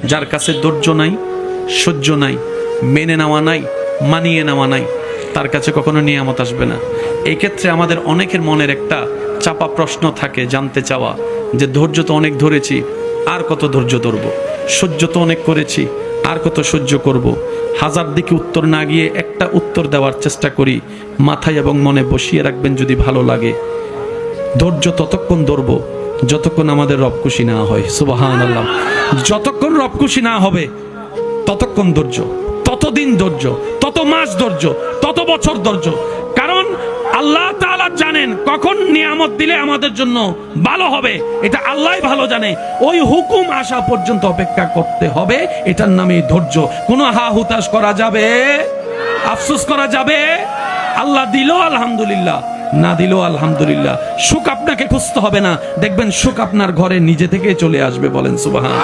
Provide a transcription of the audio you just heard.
যার কাছে ধৈর্য নাই, সহ্য নাই, মেনে নেওয়া নাই, মানিয়ে নেওয়া নাই, তার কাছে কখনো নিয়ামত আসবে না। এই ক্ষেত্রে আমাদের অনেকের মনের একটা চাপা প্রশ্ন থাকে, জানতে চাওয়া যে ধৈর্য তো অনেক ধরেছি, আর কত ধৈর্য ধরবো, সহ্য তো অনেক করেছি, আর কত সহ্য করব। হাজার দিকে উত্তর না গিয়ে একটা উত্তর দেওয়ার চেষ্টা করি, মাথায় এবং মনে বসিয়ে রাখবেন যদি ভালো লাগে। ধৈর্য ততক্ষণ ধরবো যতক্ষণ আমাদের রব খুশি না হয়। সুবহানাল্লাহ। যতক্ষণ রব খুশি না হবে ততক্ষণ ধৈর্য, ততদিন ধৈর্য, তত মাস ধৈর্য, তত বছর ধৈর্য। কারণ আল্লাহ তাআলা জানেন কখন নিয়ামত দিলে আমাদের জন্য ভালো হবে, এটা আল্লাহই ভালো জানে। ওই হুকুম আসা পর্যন্ত অপেক্ষা করতে হবে, এটার নামই ধৈর্য। কোনো হা হুতাশ করা যাবে, আফসোস করা যাবে? আল্লাহ দিল আলহামদুলিল্লাহ, না দিল আলহামদুলিল্লাহ। সুখ আপনাকে খুঁজতে হবে না, দেখবেন সুখ আপনার ঘরে নিজে থেকে চলে আসবে। বলেন সুবহান।